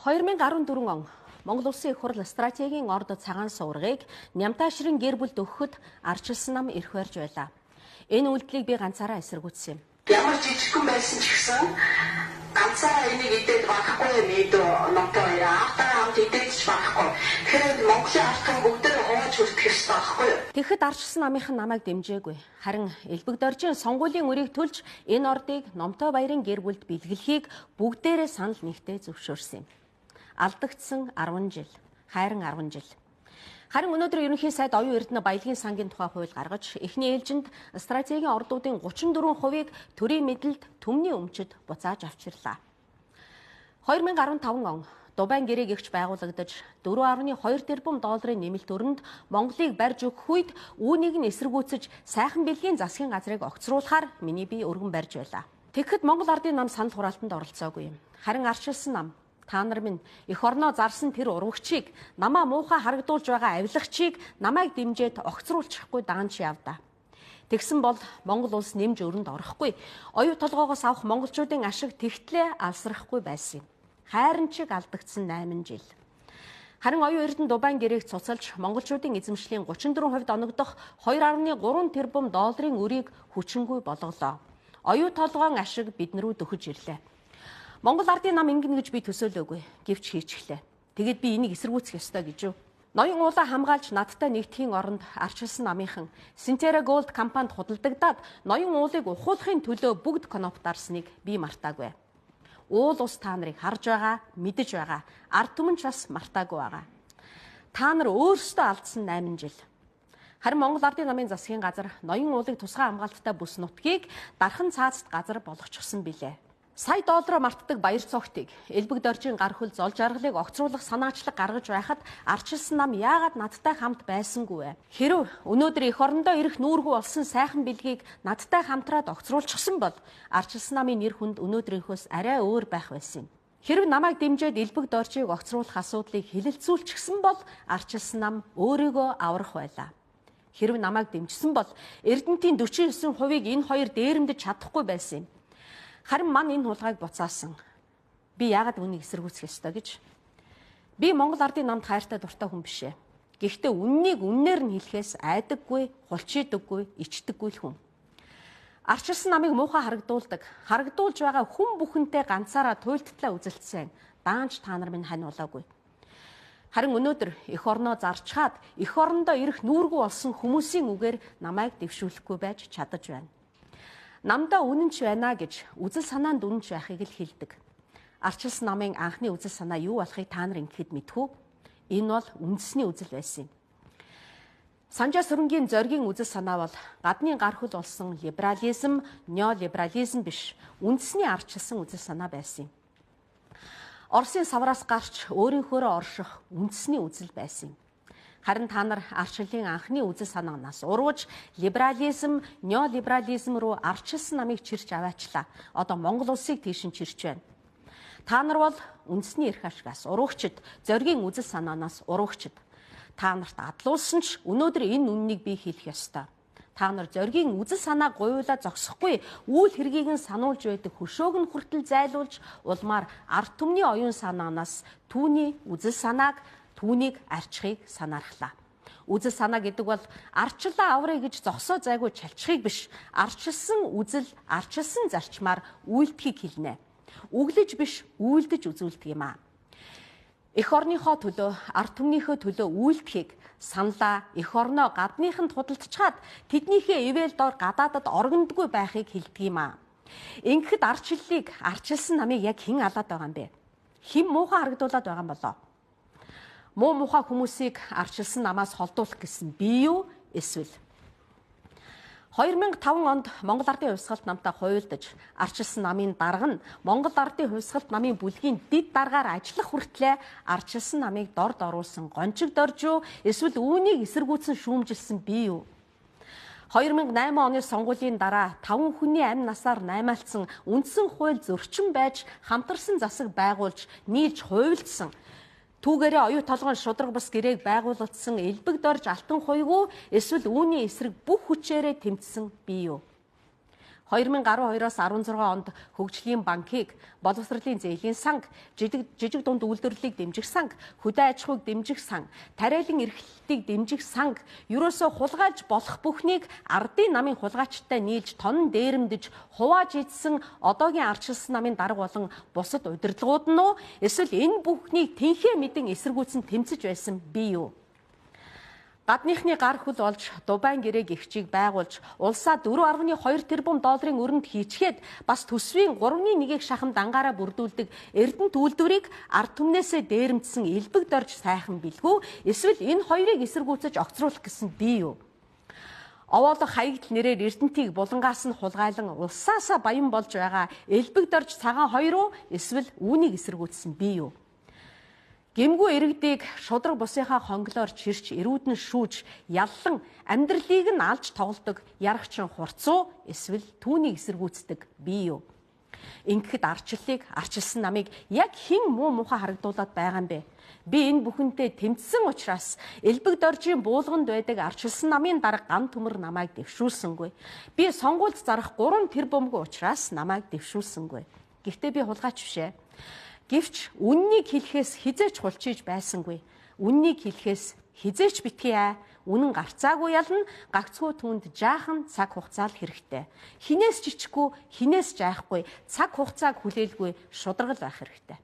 2014 он Монгол Улсын их хурл стратегийн орд цагаан суургыг Нямтай ширэн гэр бүлд өгөхөд ардчилсан нам эрх барьж байлаа. Энэ үйлдэлийг би ганцаараа эсэргүүцсэн юм. Ямар жижигхэн байсан ч гэсэн ганцаараа энийг идээд байхгүй мэдөө номтой яахтаа хамт идээд ч байхгүй. Тэгэхээр Монголын ардхан бүгдээ хувааж хүртэх ёстой байхгүй юу? Тэгэхэд ардчилсан намынхан намайг дэмжээгүй. Харин Элбэг доржийн сонгуулийн үрийг төлж энэ ордыг Номтой баярын гэр бүлд бэлгэлхийг бүгдээрээ санал нэгтээ зөвшөөрсөн юм. Алдагдсан 10 жил, хайран 10 жил. Харин өнөөдөр ерөнхий сайд оюун эрдэнэ баялагын сангийн тухай хууль гаргаж, эхний ээлжинд стратегийн ордуудын 34%-ийг төрийн мэдэлд төмний өмчөд буцааж авчирлаа. 2015 он Дубайн гэрээг эгч байгуулагдаж 4.2 тэрбум долларын нэмэлт өрөнд Монголыг барьж өгөх үед үүнийг нь эсэргүүцэж сайхан бэлгийн засгийн газрыг огцруулахаар миний бие өргөн барьж байлаа. Тэгэхэд Монгол ардын нам санал хураалтанд оролцоогүй юм. Харин ардчилсан нам та нар минь эх орноо зарсан тэр урвагчийг, намаа муухай харагдуулж байгаа авилагчийг намайг дэмжиж огцруулчихгүй даанч явдаа. Тэгсэн бол Монгол улс нэмж өрөнд орохгүй. Оюу толгоогоос авах монголчуудын ашиг тэгтлээ алсрахгүй байсан юм. Хайрын чиг алдагдсан 8 жил. Харин оюун эрдэнэ Дубайн гэрээг цуцалж монголчуудын эзэмшлийн 34% оногдох 2.3 тэрбум долларын өрийг хүчингүй болголоо. Оюу толгоон ашиг биднэрүү дөхөж ирлээ. Монгол ардын нам ингэнэ гэж би төсөөлөөгүй. Гэвч хийчихлээ. Тэгээд би энийг эсэргүүцэх ёстой гэж юу? Ноён уулаа хамгаалж надтай нэгдэхийн оронд ардчилсан намынхан Синтера Голд компанид худалдагдаад ноён уулыг ухуулахын төлөө бүгд коноп дарсныг би мартаагүй. Уул ус та нарыг харж байгаа, мэдэж байгаа. Ард түмэн ч бас мартаагүй байгаа. Та нар өөрсдөө алдсан 8 жил. Харин Монгол ардын намын засгийн газар ноён уулыг тусгай хамгаалттай бүс нутгийг дархан цаазд газар болгочихсон билээ. Сая доллараар мартдаг баяр цогтыг Элбэг доржийн гар хөл зол жаргалыг огцруулах санаачлаг гаргаж байхад ардчилсан нам яагаад надтай хамт байсангүй вэ? Хэрв өнөөдөр эх орондоо ирэх нүүргүй болсон сайхан бэлгийг надтай хамтраад огцруулчихсан бол ардчилсан намын нэр хүнд өнөөдрийнхөөс арай өөр байх байсан юм. Хэрв намайг дэмжиж Элбэг доржийг огцруулах асуудлыг хилэлцүүлчихсэн бол ардчилсан нам өөрийгөө аврах байлаа. Хэрв намайг дэмжсэн бол Эрдэнэтийн 49%-ийг энэ хоёр дээрэмдэж чадахгүй байсан юм. Харин мань энэ хулгайг буцаасан. Би яагаад үнийг эсэргүүцэх ёстой гэж? Би Монгол ардын намд хайртай дуртай хүн биш ээ. Гэхдээ үннийг үннээр нь хэлэхээс айдаггүй, хулчийдаггүй, ичдэггүй л хүн. Ардчилсан намыг муухай харагдуулж байгаа хүн бүхэнтэй ганцаараа туйлдтлаа үзэлцсэн. Даанч та нар минь хань улаагүй. Харин өнөөдөр эх орноо зарчхаад эх орондоо ирэх нүүргүй болсон хүмүүсийн үгээр намайг дэвшүүлэхгүй байж чадаж байна. Намдаа үнэнч байна гэж үзэл санаанд үнэнч байхыг л хэлдэг. Ардчилсан намын анхны үзэл санаа юу болохыг та нар ингэхэд мэдхүү? Энэ бол үндэсний үзэл байсан юм. Санжаа Сүрэнгийн зоригийн үзэл санаа бол гадны гар хөл болсон либерализм, неолиберализм биш, үндэсний ардчилсан үзэл санаа байсан юм. Оросын савраас гарч өөрийнхөөрөө орших үндэсний үзэл байсан юм. Харин та нар ардчлалын анхны үзэл санаанаас урвж либерализм, неолиберализм руу ардчилсан намыг чирч аваачлаа. Одоо Монгол улсыг тийш нь чирч байна. Та нар бол үндэсний эрх ашигаас урвагчд, зоригийн үзэл санаанаас урвагчд. Та нарт адлуулсан ч өнөөдөр энэ үннийг би хэлэх ёстой. Та нар зоригийн үзэл санааг гуйлаа зогсохгүй, үйл хэргийг нь сануулж байдаг хөшөөг нь хүртэл зайлуулж улмаар ард түмний оюун санаанаас түүний үзэл санааг түүнийг арчхыг санаархлаа. Үзэл санаа гэдэг бол ардчлаа аврыг гэж зогсоо зайгүй чалчхыг биш, ардчилсан үзэл, ардчилсан зарчмаар үйлдэхийг хэлнэ. Үглэж биш, үйлдэж үзүүлдэг юм аа. Эх орныхоо төлөө, ард түмнийхөө төлөө үйлдэхийг саналаа эх орноо гадныханд худалдчихад тэднийхээ ивэл дор гадаадад оргондгүй байхыг хэлдэг юм аа. Ингэхэд ардчлалыг, ардчилсан намыг яг хэн алаад байгаа юм бэ? Хэн муухай харагдуулаад байгаа юм болоо? Муу мухай хүмүүсийг ардчилсан намаас холдуулах гэсэн би юу? Эсвэл 2005 онд Монгол ардын хувьсгалт намтай хуйлдаж ардчилсан намын дарга нь Монгол ардын хувьсгалт намын бүлгийн дэд даргаар ажиллах хүртлээр ардчилсан намыг дорд оруулсан гончиг дорж юу? Эсвэл үүнийг эсэргүүцэн шүүмжилсэн би юу? 2008 оны сонгуулийн дараа 5 хүний амь насаар наймаалцсан үндсэн хууль зөрчин байж хамтарсан засаг байгуулж нийлж хуйлдсан. Түүгээрээ оюу толгойн шудраг бас гэрээг байгуулагдсан Элбэг дорж алтан хуйгуу эсвэл үүний эсрэг бүх хүчээрээ тэмцсэн би юу? 2012-оос 16 онд хөгжлийн банкыг, боловсролын зээлийн санг, жижиг дунд үйлдвэрлэлийг дэмжих санг, хөдөө аж ахуйг дэмжих санг, тариалан эрхлэлтийг дэмжих санг, ерөөсөө хулгайлж болох бүхнийг ардын намын хулгайчтай нийлж тонн дээрэмдэж хувааж идсэн одоогийн ардчилсан намын дарга болон бусад удирдлагууд нь уу эсвэл энэ бүхнийг тэнхээ мэдэн эсэргүүцэн тэмцэж байсан би юу? Гадныхны гар хүл олж Дубайн гэрээ гихчийг байгуулж улсаа 4.2 тэрбум долларын өрөнд хийчгээд бас төсвийн 3/1-ийг шахамд ангаараа бүрдүүлдэг Эрдэнэт үйлдвэрийг ард түмнээсээ дээрэмдсэн элбэг дорж сайхан бэлгүү эсвэл энэ хоёрыг эсэргүүцэж огцруулах гэсэн би юу? Овоолох хаягдл нэрээр Эрдэнэтийг булангаас нь хулгайлан улсаасаа баян болж байгаа элбэг дорж цагаан хоёр уу эсвэл үүнийг эсэргүүцсэн би юу? Гэмгүй иргэдийг шудраг бусынхаа хонглоор чирч эрүүд нь шүүж яллан амьдралыг нь алж тоглодог ярагчин хурцуу эсвэл түүнийг эсэргүүцдэг би юу? Ингэхэд арчилсан намыг яг хэн муу муухай харагдуулаад байгаа юм бэ? Би энэ бүхэнтэй тэмцсэн учраас элбэг доржийн буулганд байдаг арчилсан намын дарга гам төмөр намайг дэвшүүлсэнгүй. Би сонгуульд зарах 3 тэрбумгүй учраас намайг дэвшүүлсэнгүй. Гэхдээ би хулгайч биш ээ. Гэвч үннийг хэлэхээс хизээч хулчиж байсангүй. Үннийг хэлэхээс хизээч битгий аа. Үнэн гарцаагүй ялна, гагцхүү түнд жаахан цаг хугацаа л хэрэгтэй. Хинээс жичгүй, хинээс жаахгүй, цаг хугацааг хүлээлгүй шударгал байх хэрэгтэй.